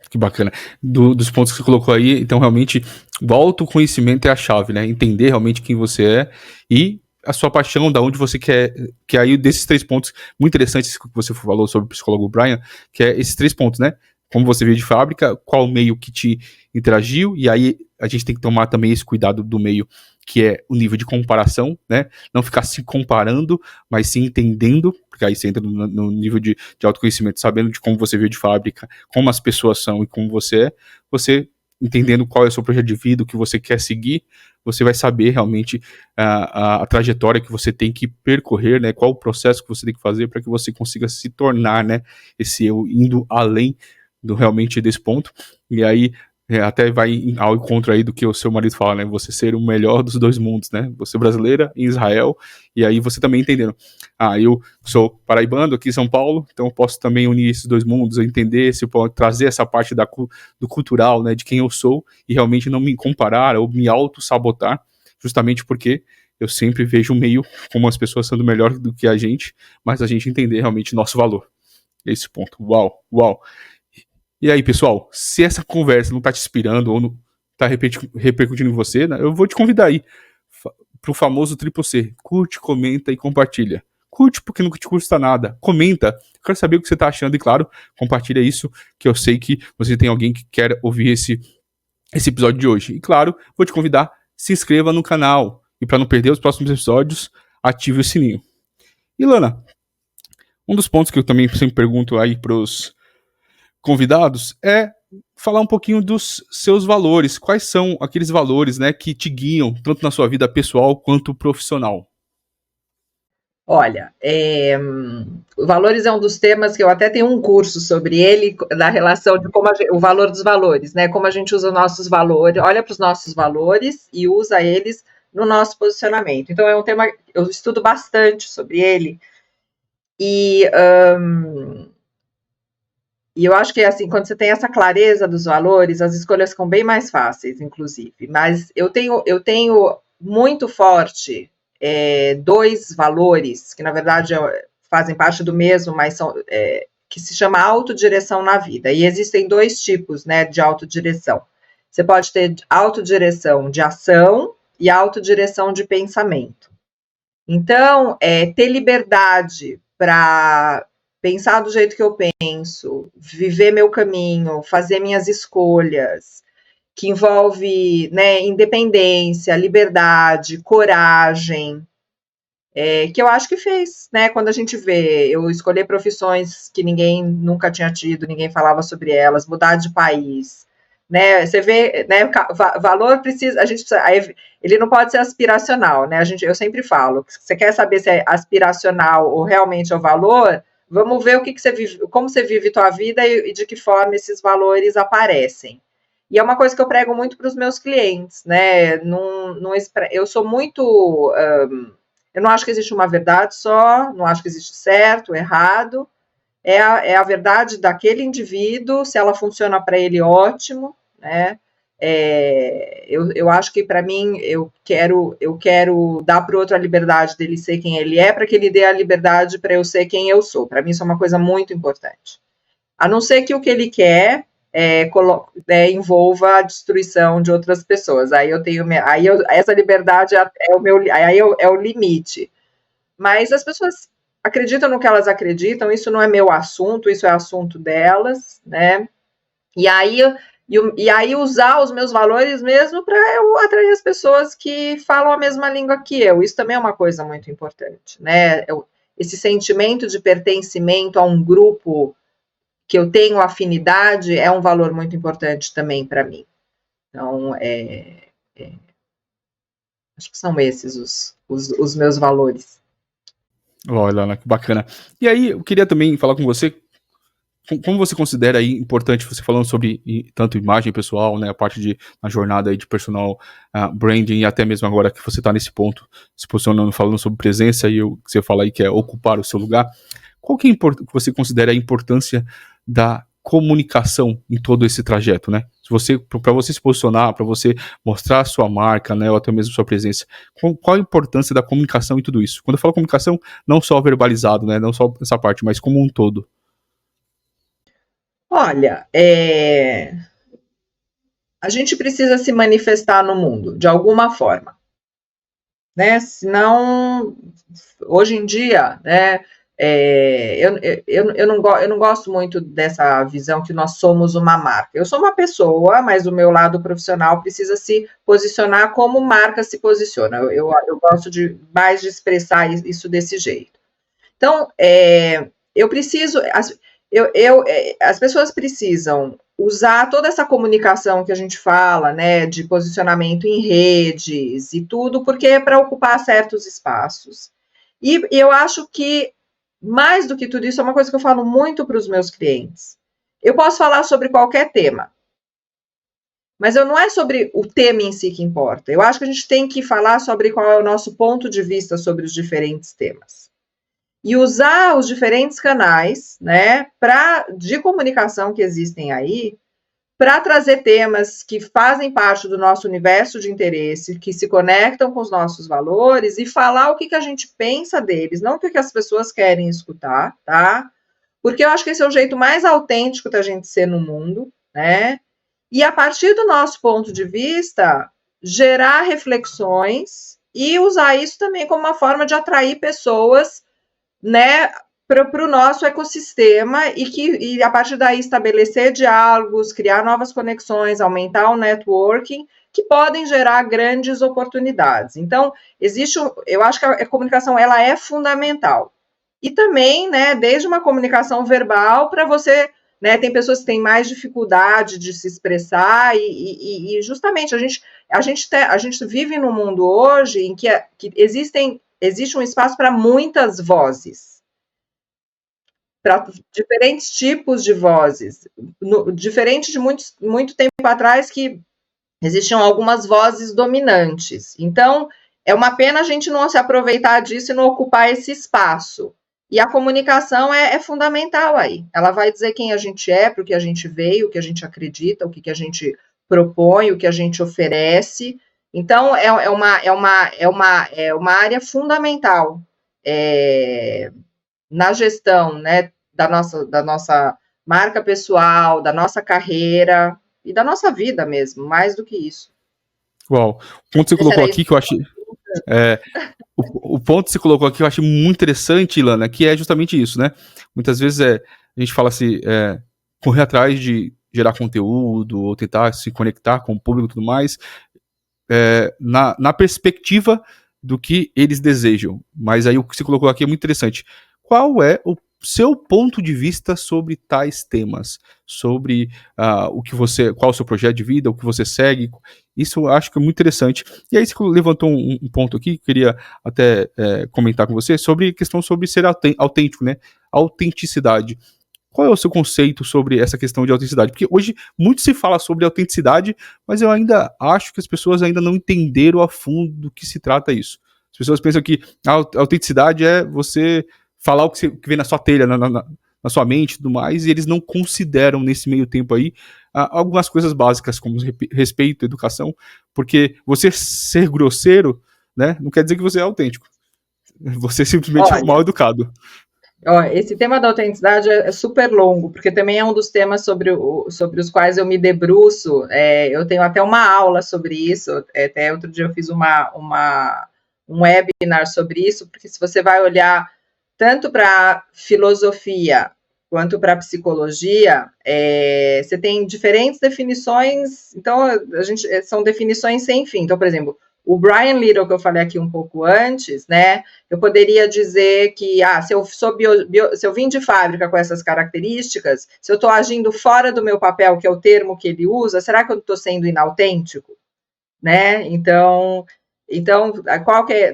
Que bacana. Dos pontos que você colocou aí, então realmente o autoconhecimento é a chave, né? Entender realmente quem você é e a sua paixão, da onde você quer. Que aí, desses 3 pontos, muito interessantes que você falou sobre o psicólogo Brian, que é esses 3 pontos, né? Como você veio de fábrica, qual meio que te interagiu, e aí a gente tem que tomar também esse cuidado do meio, que é o nível de comparação, né? Não ficar se comparando, mas sim entendendo, porque aí você entra no nível de autoconhecimento, sabendo de como você veio de fábrica, como as pessoas são e como você entendendo qual é o seu projeto de vida, o que você quer seguir, você vai saber realmente a trajetória que você tem que percorrer, né? Qual o processo que você tem que fazer para que você consiga se tornar, né? Esse eu indo além realmente desse ponto, e aí até vai ao encontro aí do que o seu marido fala, né, você ser o melhor dos 2 mundos, né, você brasileira em Israel, e aí você também entendendo, eu sou paraibano aqui em São Paulo, então eu posso também unir esses 2 mundos, entender, se eu posso trazer essa parte do cultural, né, de quem eu sou, e realmente não me comparar ou me auto-sabotar, justamente porque eu sempre vejo o meio como as pessoas sendo melhor do que a gente, mas a gente entender realmente nosso valor. Esse ponto, uau. E aí, pessoal, se essa conversa não tá te inspirando ou não tá repercutindo em você, né, eu vou te convidar aí pro famoso Triple C. Curte, comenta e compartilha. Curte porque nunca te custa nada. Comenta, eu quero saber o que você tá achando e, claro, compartilha isso, que eu sei que você tem alguém que quer ouvir esse episódio de hoje. E, claro, vou te convidar, se inscreva no canal. E para não perder os próximos episódios, ative o sininho. E, Lana, um dos pontos que eu também sempre pergunto aí pros convidados é falar um pouquinho dos seus valores. Quais são aqueles valores, né, que te guiam tanto na sua vida pessoal quanto profissional? Olha, valores é um dos temas que eu até tenho um curso sobre ele, da relação de como o valor dos valores, né? Como a gente usa os nossos valores, olha para os nossos valores e usa eles no nosso posicionamento. Então é um tema, eu estudo bastante sobre ele e eu acho que assim, quando você tem essa clareza dos valores, as escolhas ficam bem mais fáceis, inclusive. Mas eu tenho muito forte 2 valores que, na verdade, fazem parte do mesmo, mas são que se chama autodireção na vida. E existem 2 tipos, né, de autodireção. Você pode ter autodireção de ação e autodireção de pensamento. Então, ter liberdade para pensar do jeito que eu penso, viver meu caminho, fazer minhas escolhas, que envolve, né, independência, liberdade, coragem, que eu acho que fez, né? Quando a gente vê eu escolher profissões que ninguém nunca tinha tido, ninguém falava sobre elas, mudar de país, né? Você vê, né? Valor precisa, a gente precisa, ele não pode ser aspiracional, né? Eu sempre falo, você quer saber se é aspiracional ou realmente é o valor? Vamos ver o que você vive, como você vive tua vida e de que forma esses valores aparecem. E é uma coisa que eu prego muito para os meus clientes, né? Eu sou muito. Eu não acho que existe uma verdade só, não acho que existe certo, errado. é a verdade daquele indivíduo, se ela funciona para ele, ótimo, né? Eu acho que para mim eu quero dar para o outro a liberdade dele ser quem ele é, para que ele dê a liberdade para eu ser quem eu sou. Para mim isso é uma coisa muito importante. A não ser que o que ele quer envolva a destruição de outras pessoas. Aí eu tenho essa liberdade é o limite. Mas as pessoas acreditam no que elas acreditam, isso não é meu assunto, isso é assunto delas, né? E aí usar os meus valores mesmo para eu atrair as pessoas que falam a mesma língua que eu. Isso também é uma coisa muito importante, né? Esse sentimento de pertencimento a um grupo que eu tenho afinidade é um valor muito importante também para mim. Então, acho que são esses os meus valores. Olha, Ana, que bacana. E aí, eu queria também falar com você, como você considera aí importante, você falando sobre tanto imagem pessoal, né, a parte de na jornada aí de personal branding, e até mesmo agora que você está nesse ponto, se posicionando, falando sobre presença, e você fala aí que é ocupar o seu lugar, qual que você considera a importância da comunicação em todo esse trajeto, né? Para você se posicionar, para você mostrar a sua marca, né, ou até mesmo sua presença, qual a importância da comunicação em tudo isso? Quando eu falo comunicação, não só verbalizado, né, não só essa parte, mas como um todo. Olha, a gente precisa se manifestar no mundo, de alguma forma, né? Senão, hoje em dia, né, eu não gosto muito dessa visão que nós somos uma marca. Eu sou uma pessoa, mas o meu lado profissional precisa se posicionar como marca se posiciona. Eu gosto mais de expressar isso desse jeito. Então, eu preciso... as pessoas precisam usar toda essa comunicação que a gente fala, né, de posicionamento em redes e tudo, porque é para ocupar certos espaços. E eu acho que, mais do que tudo isso, é uma coisa que eu falo muito para os meus clientes. Eu posso falar sobre qualquer tema, mas não é sobre o tema em si que importa. Eu acho que a gente tem que falar sobre qual é o nosso ponto de vista sobre os diferentes temas. E usar os diferentes canais, né, de comunicação que existem aí, para trazer temas que fazem parte do nosso universo de interesse, que se conectam com os nossos valores e falar o que a gente pensa deles, não o que as pessoas querem escutar, tá? Porque eu acho que esse é o jeito mais autêntico da gente ser no mundo, né? E a partir do nosso ponto de vista, gerar reflexões e usar isso também como uma forma de atrair pessoas, né, para o nosso ecossistema e a partir daí estabelecer diálogos, criar novas conexões, aumentar o networking, que podem gerar grandes oportunidades. Então, eu acho que a comunicação ela é fundamental. E também, né, desde uma comunicação verbal para você, né, tem pessoas que têm mais dificuldade de se expressar e justamente a gente vive num mundo hoje em que existe um espaço para muitas vozes, para diferentes tipos de vozes, diferente de muito tempo atrás que existiam algumas vozes dominantes. Então, é uma pena a gente não se aproveitar disso e não ocupar esse espaço. E a comunicação é fundamental aí. Ela vai dizer quem a gente é, para o que a gente veio, o que a gente acredita, o que a gente propõe, o que a gente oferece. Então, é uma área fundamental na gestão, né, da nossa marca pessoal, da nossa carreira e da nossa vida mesmo, mais do que isso. Uau, o ponto que você colocou aqui que eu achei... o ponto que você colocou aqui eu achei muito interessante, Ilana, que é justamente isso, né? Muitas vezes a gente fala assim, correr atrás de gerar conteúdo, ou tentar se conectar com o público e tudo mais, na perspectiva do que eles desejam. Mas aí o que você colocou aqui é muito interessante. Qual é o seu ponto de vista sobre tais temas, sobre qual é o seu projeto de vida, o que você segue? Isso eu acho que é muito interessante. E aí você levantou um ponto aqui que eu queria até comentar com você sobre a questão sobre ser autêntico, né? Autenticidade. Qual é o seu conceito sobre essa questão de autenticidade? Porque hoje muito se fala sobre autenticidade, mas eu ainda acho que as pessoas ainda não entenderam a fundo do que se trata isso. As pessoas pensam que a autenticidade é você falar o que vem na sua telha, na sua mente e tudo mais, e eles não consideram nesse meio tempo aí algumas coisas básicas, como respeito, educação, porque você ser grosseiro, né, não quer dizer que você é autêntico. Você simplesmente é mal educado. Esse tema da autenticidade é super longo, porque também é um dos temas sobre os quais eu me debruço. Eu tenho até uma aula sobre isso, até outro dia eu fiz um webinar sobre isso, porque se você vai olhar tanto para filosofia quanto para psicologia, você tem diferentes definições, então são definições sem fim. Então, por exemplo, o Brian Little, que eu falei aqui um pouco antes, né? Eu poderia dizer que, se eu vim de fábrica com essas características, se eu estou agindo fora do meu papel, que é o termo que ele usa, será que eu estou sendo inautêntico? Né? Então,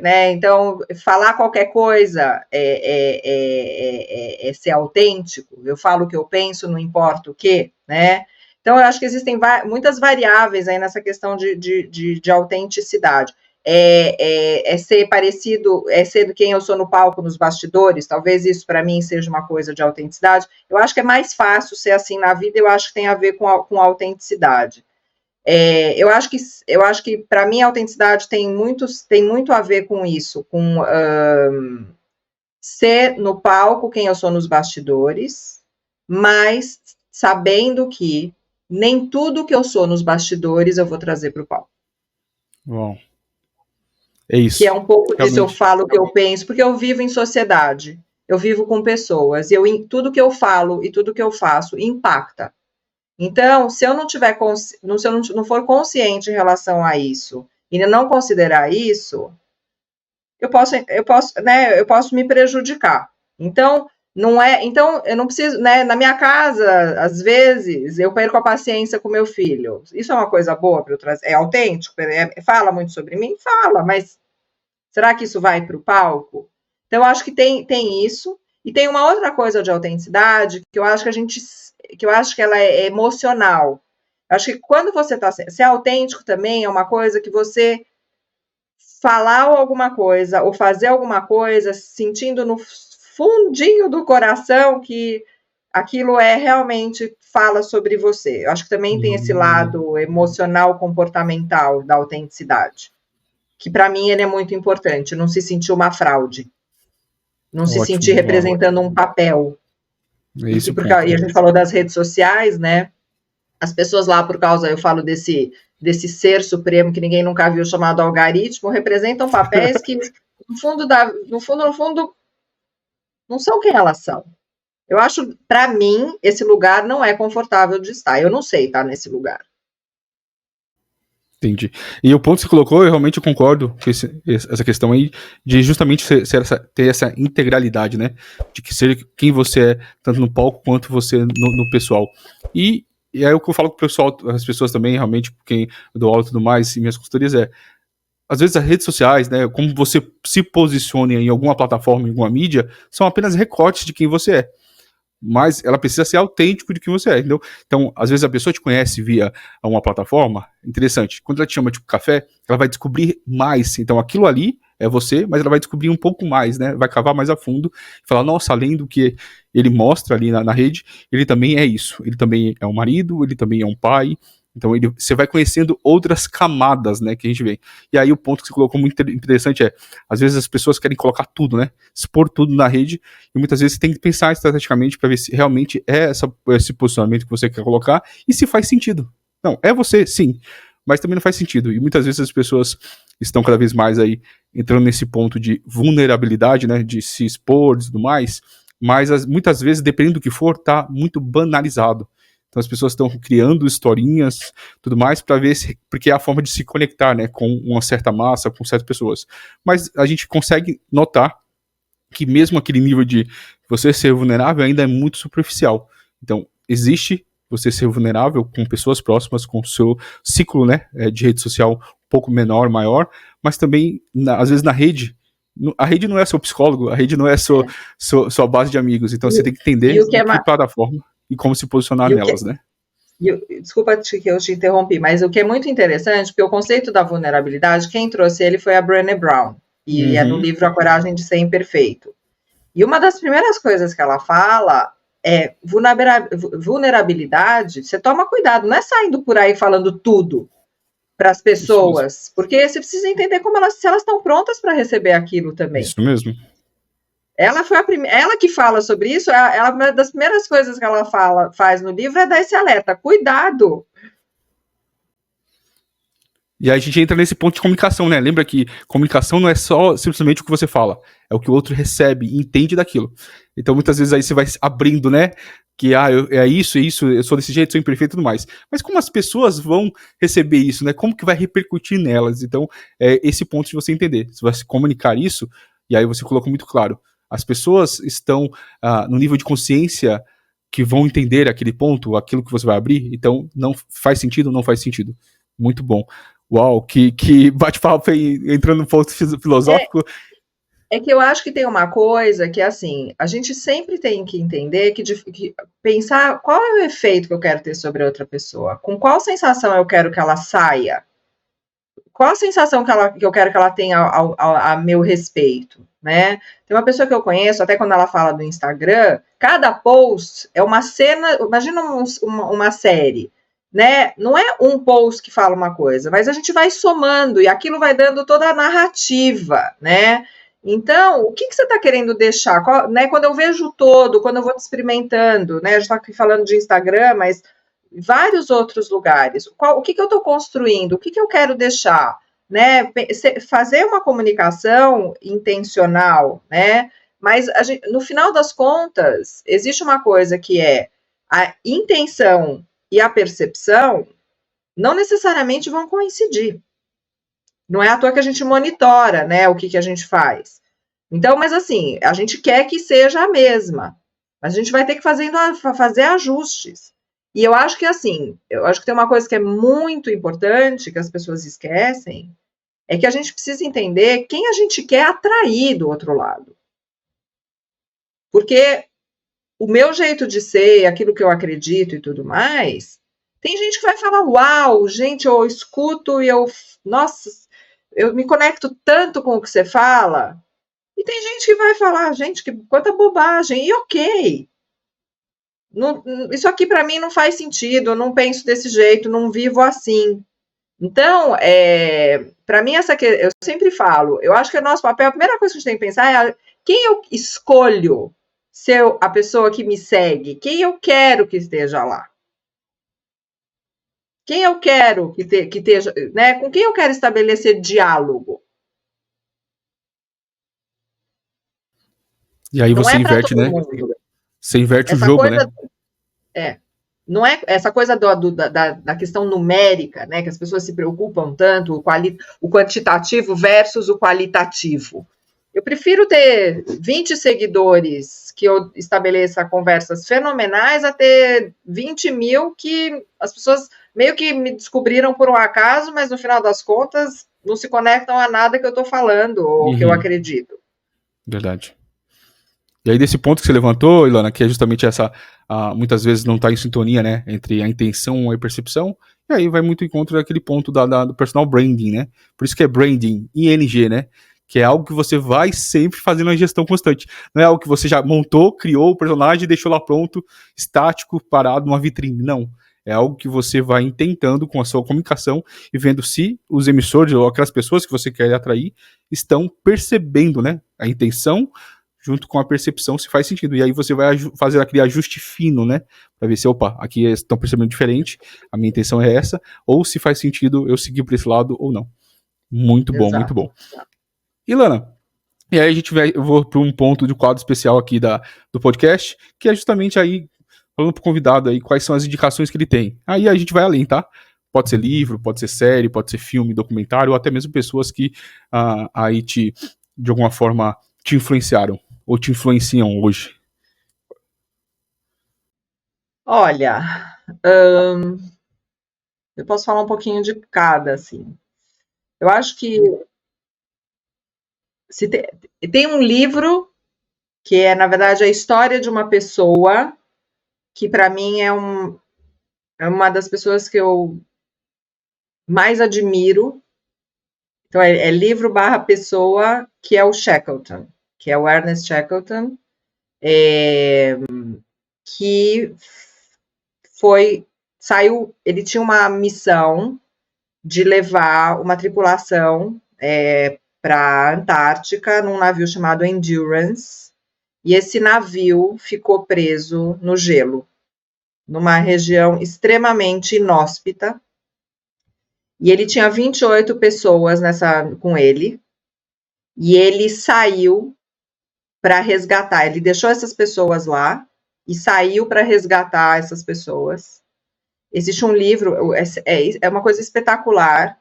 né? Então, falar qualquer coisa é ser autêntico. Eu falo o que eu penso, não importa o quê, né? Então, eu acho que existem muitas variáveis aí nessa questão de autenticidade. Ser parecido, ser quem eu sou no palco, nos bastidores, talvez isso para mim seja uma coisa de autenticidade. Eu acho que é mais fácil ser assim na vida, eu acho que tem a ver com a autenticidade. Eu acho que para mim a autenticidade tem muito a ver com isso, com ser no palco quem eu sou nos bastidores, mas sabendo que nem tudo que eu sou nos bastidores eu vou trazer para o palco. Bom, é isso. Que é um pouco disso, eu falo o que eu penso, porque eu vivo em sociedade, eu vivo com pessoas, e tudo que eu falo e tudo que eu faço impacta. Então, se eu não for consciente em relação a isso e não considerar isso, eu posso me prejudicar. Então, eu não preciso, né, na minha casa, às vezes, eu perco a paciência com meu filho. Isso é uma coisa boa para eu trazer? É autêntico? Fala muito sobre mim? Fala, mas será que isso vai para o palco? Então, eu acho que tem isso. E tem uma outra coisa de autenticidade que eu acho que ela é emocional. Eu acho que quando você está ser autêntico também é uma coisa que você falar alguma coisa ou fazer alguma coisa sentindo no fundinho do coração que aquilo realmente fala sobre você. Eu acho que também tem esse lado emocional, comportamental da autenticidade, que para mim ele é muito importante, não se sentir uma fraude, não se sentir representando um papel. E a gente falou das redes sociais, né? As pessoas lá, por causa, eu falo desse ser supremo que ninguém nunca viu, chamado algoritmo, representam papéis que, no fundo, não são quem elas são. Eu acho, para mim, esse lugar não é confortável de estar. Eu não sei estar nesse lugar. Entendi. E o ponto que você colocou, eu realmente concordo com essa questão aí de justamente ter essa integralidade, né? De que ser quem você é, tanto no palco quanto você no pessoal. E aí o que eu falo com o pessoal, as pessoas também, realmente, quem eu dou aula e tudo mais, e minhas consultorias às vezes as redes sociais, né, como você se posiciona em alguma plataforma, em alguma mídia, são apenas recortes de quem você é. Mas ela precisa ser autêntico de quem você é, entendeu? Então, às vezes a pessoa te conhece via uma plataforma, interessante, quando ela te chama tipo café, ela vai descobrir mais, então aquilo ali é você, mas ela vai descobrir um pouco mais, né, vai cavar mais a fundo, e falar, nossa, além do que ele mostra ali na rede, ele também é isso, ele também é um marido, ele também é um pai, então você vai conhecendo outras camadas, né, que a gente vê. E aí o ponto que você colocou muito interessante às vezes as pessoas querem colocar tudo, né, expor tudo na rede, e muitas vezes você tem que pensar estrategicamente para ver se realmente é esse posicionamento que você quer colocar, e se faz sentido. Não, é você, sim, mas também não faz sentido, e muitas vezes as pessoas estão cada vez mais aí entrando nesse ponto de vulnerabilidade, né, de se expor e tudo mais, mas muitas vezes, dependendo do que for, tá muito banalizado. Então as pessoas estão criando historinhas, tudo mais, para ver porque é a forma de se conectar, né, com uma certa massa, com certas pessoas. Mas a gente consegue notar que mesmo aquele nível de você ser vulnerável ainda é muito superficial. Então existe você ser vulnerável com pessoas próximas, com o seu ciclo, né, de rede social um pouco menor, maior, mas também, às vezes na rede, a rede não é seu psicólogo, a rede não é sua base de amigos, então você tem que entender que plataforma e como se posicionar nelas, né? Desculpa que eu te interrompi, mas o que é muito interessante, porque o conceito da vulnerabilidade, quem trouxe ele foi a Brené Brown, e é no livro A Coragem de Ser Imperfeito. E uma das primeiras coisas que ela fala vulnerabilidade, você toma cuidado, não é saindo por aí falando tudo para as pessoas, porque você precisa entender se elas estão prontas para receber aquilo também. Isso mesmo. Ela foi ela que fala sobre isso, uma das primeiras coisas que ela faz no livro é dar esse alerta, cuidado. E aí a gente entra nesse ponto de comunicação, né? Lembra que comunicação não é só simplesmente o que você fala, é o que o outro recebe e entende daquilo. Então muitas vezes aí você vai abrindo, né? Que é isso, eu sou desse jeito, sou imperfeito e tudo mais. Mas como as pessoas vão receber isso, né? Como que vai repercutir nelas? Então, é esse ponto de você entender. Você vai se comunicar isso, e aí você colocou muito claro. As pessoas estão no nível de consciência que vão entender aquele ponto, aquilo que você vai abrir, então não faz sentido, não faz sentido. Muito bom. Uau, que bate-papo entrando no ponto filosófico. É que eu acho que tem uma coisa que, assim, a gente sempre tem que entender que pensar qual é o efeito que eu quero ter sobre a outra pessoa, com qual sensação eu quero que ela saia, qual a sensação que eu quero que ela tenha a meu respeito, né? Tem uma pessoa que eu conheço, até quando ela fala do Instagram, cada post é uma cena, imagina uma série, né? Não é um post que fala uma coisa, mas a gente vai somando e aquilo vai dando toda a narrativa, né? Então, o que você está querendo deixar? Né, quando eu vejo todo, quando eu vou experimentando, né? A gente está aqui falando de Instagram, mas vários outros lugares. O que eu estou construindo? O que eu quero deixar? Né? Fazer uma comunicação intencional, né? Mas no final das contas, existe uma coisa que é a intenção e a percepção não necessariamente vão coincidir. Não é à toa que a gente monitora, né, o que a gente faz. Então, mas assim, a gente quer que seja a mesma, mas a gente vai ter que fazer ajustes. E eu acho que assim, eu acho que tem uma coisa que é muito importante, que as pessoas esquecem, é que a gente precisa entender quem a gente quer atrair do outro lado. Porque o meu jeito de ser, aquilo que eu acredito e tudo mais, tem gente que vai falar, uau, gente, eu escuto e nossa, eu me conecto tanto com o que você fala, e tem gente que vai falar, gente, quanta bobagem, e ok. Não, isso aqui para mim não faz sentido, eu não penso desse jeito, não vivo assim. Então, para mim, eu sempre falo, eu acho que o nosso papel, a primeira coisa que a gente tem que pensar é quem eu escolho ser a pessoa que me segue, quem eu quero que esteja lá. Quem eu quero que esteja, né? Com quem eu quero estabelecer diálogo. E aí você inverte, né? Você inverte essa o jogo, coisa, né? Não é essa coisa da questão numérica, né? Que as pessoas se preocupam tanto, o quantitativo versus o qualitativo. Eu prefiro ter 20 seguidores que eu estabeleça conversas fenomenais a ter 20 mil que as pessoas meio que me descobriram por um acaso, mas no final das contas não se conectam a nada que eu estou falando ou que eu acredito. Verdade. E aí, desse ponto que você levantou, Ilana, que é justamente essa, muitas vezes não está em sintonia, né, entre a intenção e a percepção, e aí vai muito em contra daquele ponto do personal branding, né, por isso que é branding, ING, né, que é algo que você vai sempre fazendo uma gestão constante, não é algo que você já montou, criou o personagem e deixou lá pronto, estático, parado numa vitrine, não, é algo que você vai tentando com a sua comunicação e vendo se os emissores ou aquelas pessoas que você quer atrair estão percebendo, né, a intenção junto com a percepção, se faz sentido. E aí você vai fazer aquele ajuste fino, né? Pra ver se, opa, aqui estão percebendo diferente, a minha intenção é essa, ou se faz sentido eu seguir por esse lado ou não. Muito bom, muito bom. Ilana, e aí eu vou para um ponto de quadro especial aqui do podcast, que é justamente aí, falando pro convidado aí, quais são as indicações que ele tem. Aí a gente vai além, tá? Pode ser livro, pode ser série, pode ser filme, documentário, ou até mesmo pessoas que aí de alguma forma, te influenciaram ou te influenciam hoje? Olha, eu posso falar um pouquinho de cada, assim. Eu acho que tem um livro que é, na verdade, a história de uma pessoa que, para mim, é uma das pessoas que eu mais admiro. Então, é livro / pessoa, que é o Shackleton, que é o Ernest Shackleton, que ele tinha uma missão de levar uma tripulação para a Antártica num navio chamado Endurance, e esse navio ficou preso no gelo, numa região extremamente inóspita, e ele tinha 28 pessoas com ele, e ele saiu para resgatar, ele deixou essas pessoas lá e saiu para resgatar essas pessoas. Existe um livro, é uma coisa espetacular,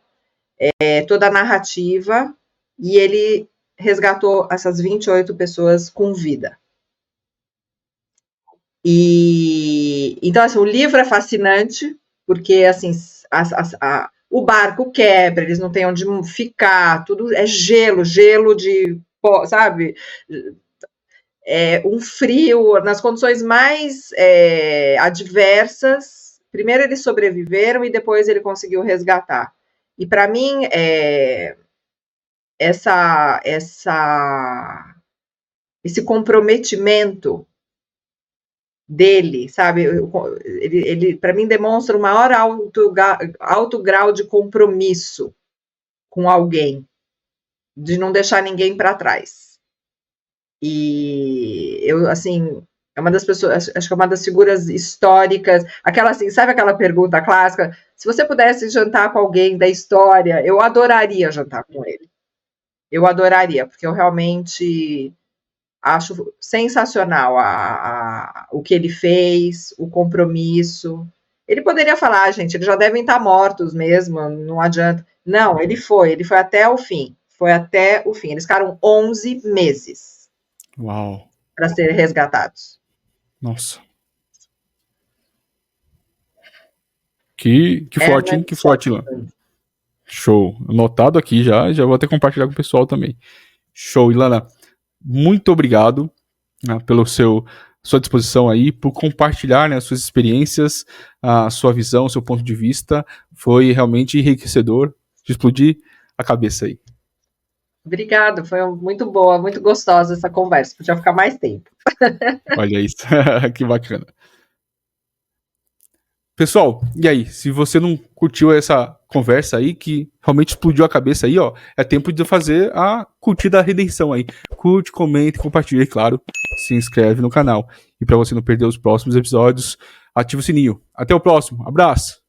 toda a narrativa, e ele resgatou essas 28 pessoas com vida. Então, assim, o livro é fascinante, porque, assim, o barco quebra, eles não têm onde ficar, tudo é gelo de, sabe, um frio, nas condições mais adversas. Primeiro eles sobreviveram e depois ele conseguiu resgatar. E para mim, esse comprometimento dele, sabe? Ele para mim demonstra o maior alto grau de compromisso com alguém, de não deixar ninguém para trás. E eu, assim, é uma das pessoas, acho que é uma das figuras históricas, aquela assim, sabe aquela pergunta clássica? Se você pudesse jantar com alguém da história, eu adoraria jantar com ele. Eu adoraria, porque eu realmente acho sensacional o que ele fez, o compromisso. Ele poderia falar, gente, eles já devem estar mortos mesmo, não adianta. Não, ele foi até o fim. Foi até o fim. Eles ficaram 11 meses. Uau. Para serem resgatados. Nossa. Que forte, hein? Que forte, Ilan. Show. Anotado aqui já vou até compartilhar com o pessoal também. Show, Ilana. Muito obrigado pela sua disposição aí, por compartilhar, né, as suas experiências, a sua visão, o seu ponto de vista. Foi realmente enriquecedor, de explodir a cabeça aí. Obrigada, foi muito boa, muito gostosa essa conversa. Podia ficar mais tempo. Olha isso, que bacana. Pessoal, e aí? Se você não curtiu essa conversa aí, que realmente explodiu a cabeça aí, ó, é tempo de fazer a curtida da redenção aí. Curte, comenta, compartilha, e claro, se inscreve no canal. E para você não perder os próximos episódios, ativa o sininho. Até o próximo. Abraço!